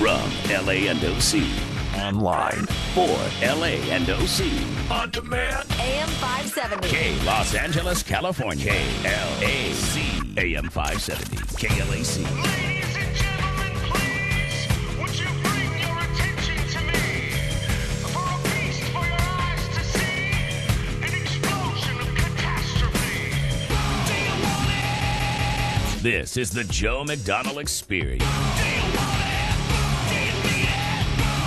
From LA and OC. Online. For LA and OC. On demand. AM 570. K, Los Angeles, California. KLAC. AM 570. KLAC. Ladies and gentlemen, please, would you bring your attention to me for a feast for your eyes to see, an explosion of catastrophe. Do you want it? This is the Joe McDonnell Experience. Do you want it? Do you need it?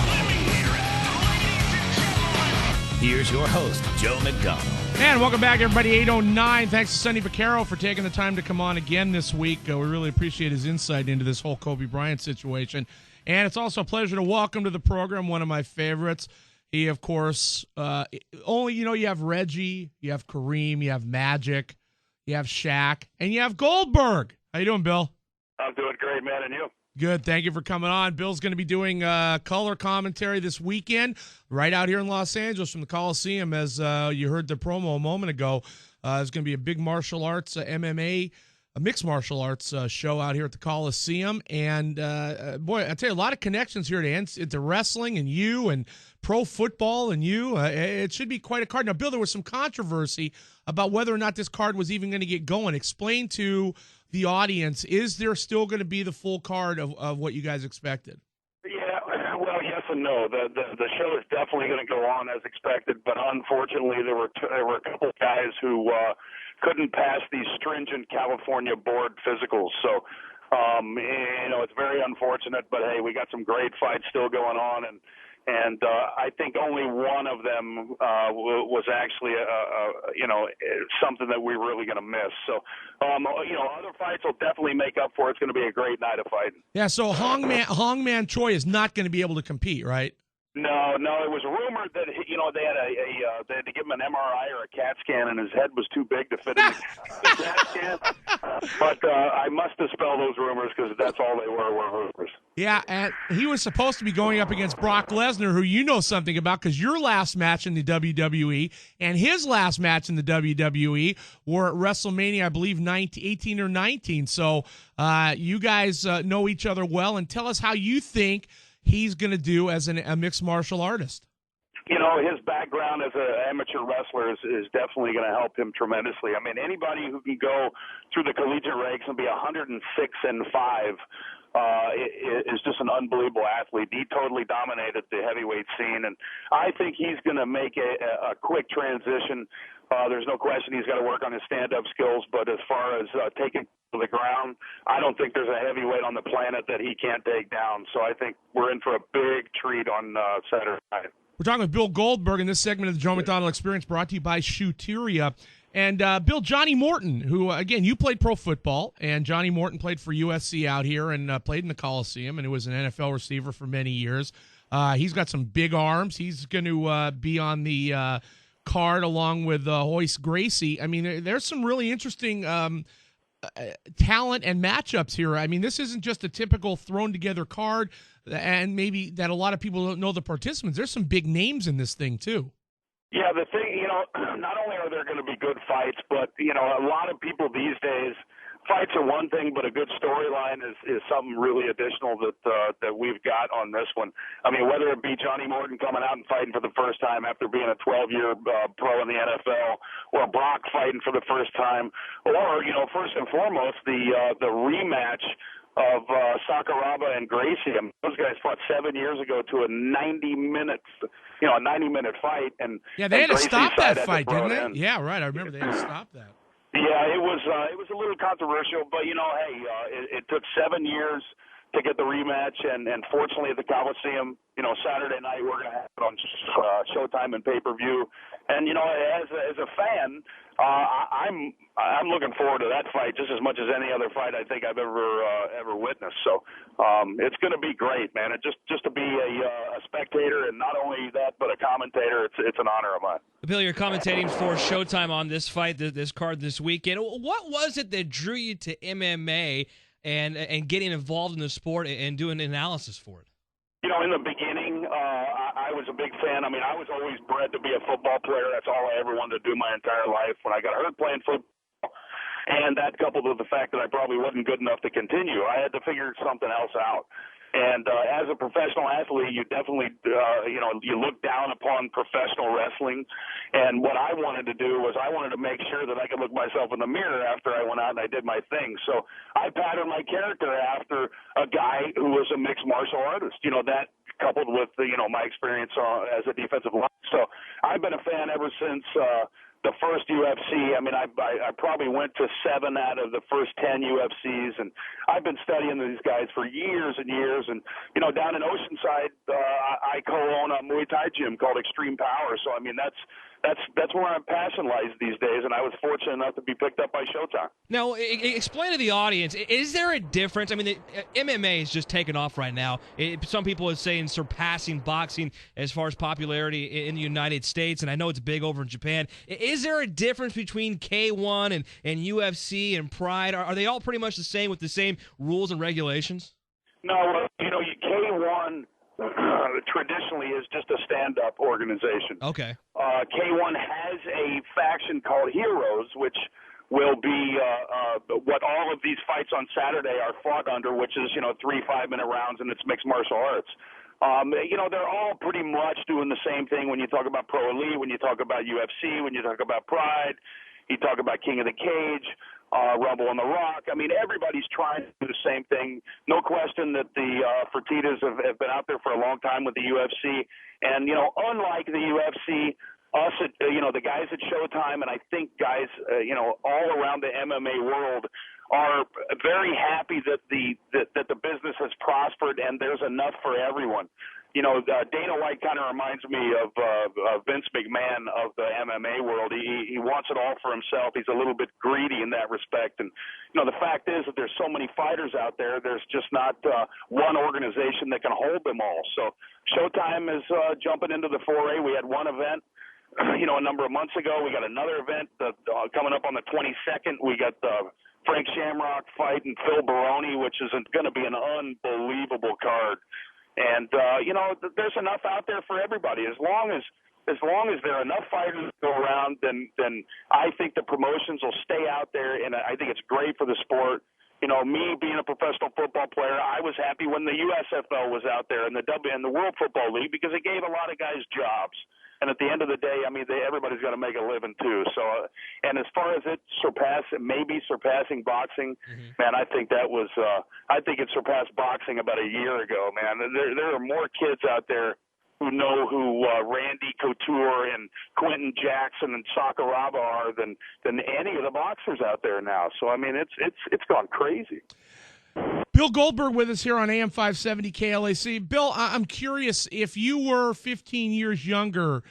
Let me hear it. Ladies and gentlemen. Here's your host, Joe McDonnell. And welcome back, everybody. 809. Thanks to Sonny Vaccaro for taking the time to come on again this week. We really appreciate his insight into this whole Kobe Bryant situation. And it's also a pleasure to welcome to the program one of my favorites. He, of course, you have Reggie, you have Kareem, you have Magic, you have Shaq, and you have Goldberg. How you doing, Bill? I'm doing great, man, and you? Good. Thank you for coming on. Bill's going to be doing color commentary this weekend right out here in Los Angeles from the Coliseum. As you heard the promo a moment ago, there's going to be a big martial arts, MMA, a mixed martial arts show out here at the Coliseum. And, boy, I tell you, a lot of connections here into wrestling and you and pro football and you. It should be quite a card. Now, Bill, there was some controversy about whether or not this card was even going to get going. Explain to the audience, is there still going to be the full card of what you guys expected? Yeah, well, yes and no. The show is definitely going to go on as expected, but unfortunately there were a couple of guys who couldn't pass these stringent California board physicals. So, it's very unfortunate, but hey, we got some great fights still going on, and I think only one of them was actually something that we're really going to miss. So, other fights will definitely make up for it. It's going to be a great night of fighting. Yeah, so Hongman Choi is not going to be able to compete, right? No, it was rumored that they had to give him an MRI or a CAT scan, and his head was too big to fit in the CAT scan. But I must dispel those rumors because that's all they were rumors. Yeah, and he was supposed to be going up against Brock Lesnar, who you know something about because your last match in the WWE and his last match in the WWE were at WrestleMania, I believe, 18 or 19. So you guys know each other well, and tell us how you think he's going to do as a mixed martial artist. His background as an amateur wrestler is definitely going to help him tremendously. I mean, anybody who can go through the collegiate ranks and be 106-5 is just an unbelievable athlete. He totally dominated the heavyweight scene, and I think he's going to make a quick transition. There's no question he's got to work on his stand-up skills, but as far as taking to the ground, I don't think there's a heavyweight on the planet that he can't take down. So I think we're in for a big treat on Saturday night. We're talking with Bill Goldberg in this segment of the Joe McDonnell Experience, brought to you by Shooteria. And Bill, Johnny Morton, who, again, you played pro football, and Johnny Morton played for USC out here and played in the Coliseum, and he was an NFL receiver for many years. He's got some big arms. He's going to be on the card along with Hoist Gracie. I mean, there's some really interesting talent and matchups here. I mean, this isn't just a typical thrown-together card, and maybe that a lot of people don't know the participants. There's some big names in this thing, too. Yeah, the thing, not only are there going to be good fights, but, a lot of people these days, fights are one thing, but a good storyline is something really additional that we've got on this one. I mean, whether it be Johnny Morton coming out and fighting for the first time after being a 12-year pro in the NFL, or Brock fighting for the first time, or, first and foremost, the rematch of Sakuraba and Gracie. I mean, those guys fought 7 years ago to a 90-minute fight, and yeah, they had to stop that fight, didn't they? End. Yeah, right. I remember they had to stop that. Yeah, it was a little controversial, but it took 7 years to get the rematch, and fortunately at the Coliseum, Saturday night we're going to have it on Showtime and pay-per-view. And as a fan, I'm looking forward to that fight just as much as any other fight I think I've ever witnessed. So it's going to be great, man. And just to be a spectator, and not only that, but a commentator, it's an honor of mine. Bill, you're commentating for Showtime on this fight, this card this weekend. What was it that drew you to MMA and getting involved in the sport and doing analysis for it? In the beginning, I was a big fan. I mean, I was always bred to be a football player. That's all I ever wanted to do my entire life. When I got hurt playing football, and that coupled with the fact that I probably wasn't good enough to continue, I had to figure something else out. And as a professional athlete, you definitely, you look down upon professional wrestling. And what I wanted to do was I wanted to make sure that I could look myself in the mirror after I went out and I did my thing. So I patterned my character after a guy who was a mixed martial artist. That coupled with, my experience as a defensive line. So I've been a fan ever since the first UFC. I mean, I probably went to 7 out of the first 10 UFCs, and I've been studying these guys for years and years. And down in Oceanside, I co-own a Muay Thai gym called Extreme Power. So I mean, that's where my passion lies these days, and I was fortunate enough to be picked up by Showtime. Now, explain to the audience, is there a difference? I mean, MMA is just taking off right now. Some people are saying surpassing boxing as far as popularity in the United States, and I know it's big over in Japan. Is there a difference between K1 and UFC and Pride? Are they all pretty much the same with the same rules and regulations? No, K1 traditionally is just a stand-up organization. Okay. K1 has a faction called Heroes, which will be what all of these fights on Saturday are fought under, which is 3 5-minute rounds, and it's mixed martial arts. They're all pretty much doing the same thing when you talk about Pro Elite, when you talk about UFC, when you talk about Pride, you talk about King of the Cage, Rumble on the Rock. I mean, everybody's trying to do the same thing. No question that the Fertittas have been out there for a long time with the UFC. And, unlike the UFC, us, the guys at Showtime, and I think guys, all around the MMA world are very happy that the business has prospered and there's enough for everyone. Dana White kind of reminds me of Vince McMahon of the MMA world. He wants it all for himself. He's a little bit greedy in that respect. And, the fact is that there's so many fighters out there, there's just not one organization that can hold them all. So Showtime is jumping into the foray. We had one event, a number of months ago. We got another event coming up on the 22nd. We got the Frank Shamrock fight and Phil Baroni, which is going to be an unbelievable card. And, there's enough out there for everybody. As long as there are enough fighters to go around, then I think the promotions will stay out there, and I think it's great for the sport. Me being a professional football player, I was happy when the USFL was out there and the World Football League, because it gave a lot of guys jobs. And at the end of the day, I mean, everybody's got to make a living too. So, and as far as it maybe surpassing boxing, man, I think I think it surpassed boxing about a year ago, man. There are more kids out there who know who Randy Couture and Quentin Jackson and Sakuraba are than any of the boxers out there now. So, I mean, it's gone crazy. Bill Goldberg with us here on AM 570 KLAC. Bill, I'm curious, if you were 15 years younger,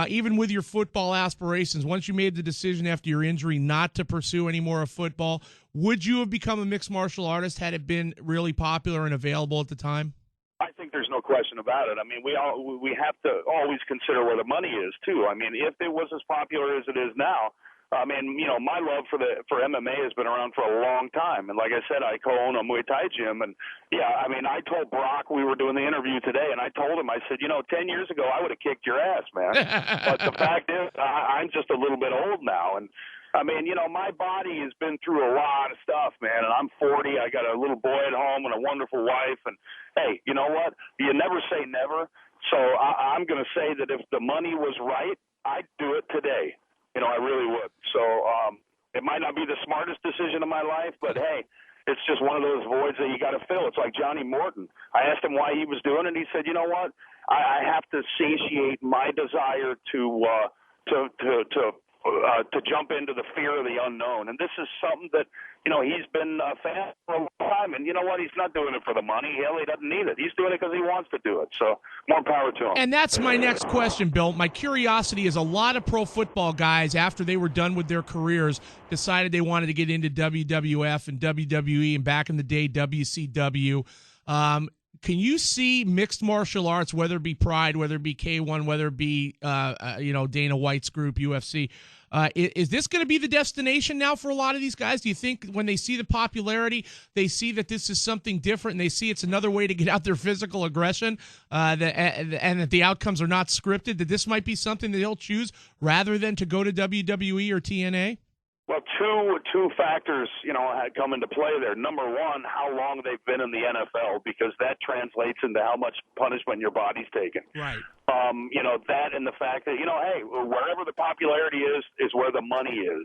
even with your football aspirations, once you made the decision after your injury not to pursue any more of football, would you have become a mixed martial artist had it been really popular and available at the time? I think there's no question about it. I mean, we have to always consider where the money is too. I mean, if it was as popular as it is now, I mean, my love for MMA has been around for a long time. And like I said, I co-own a Muay Thai gym. And, yeah, I mean, I told Brock, we were doing the interview today, and I told him, I said, 10 years ago, I would have kicked your ass, man. But the fact is, I'm just a little bit old now. And, I mean, my body has been through a lot of stuff, man. And I'm 40. I got a little boy at home and a wonderful wife. And, hey, you know what? You never say never. So I'm going to say that if the money was right, I'd do it today. I really would. So it might not be the smartest decision of my life, but, hey, it's just one of those voids that you got to fill. It's like Johnny Morton. I asked him why he was doing it, and he said, you know what? I have to satiate my desire to jump into the fear of the unknown. And this is something that, he's been a fan for a long time. And you know what? He's not doing it for the money. Hell, he doesn't need it. He's doing it because he wants to do it. So more power to him. And that's my next question, Bill. My curiosity is, a lot of pro football guys, after they were done with their careers, decided they wanted to get into WWF and WWE and back in the day, WCW. Can you see mixed martial arts, whether it be Pride, whether it be K1, whether it be Dana White's group, UFC? Is this going to be the destination now for a lot of these guys? Do you think when they see the popularity, they see that this is something different, and they see it's another way to get out their physical aggression, and that the outcomes are not scripted, that this might be something that they'll choose rather than to go to WWE or TNA? Well, two factors, come into play there. Number one, how long they've been in the NFL, because that translates into how much punishment your body's taking. Right. That and the fact that, hey, wherever the popularity is where the money is.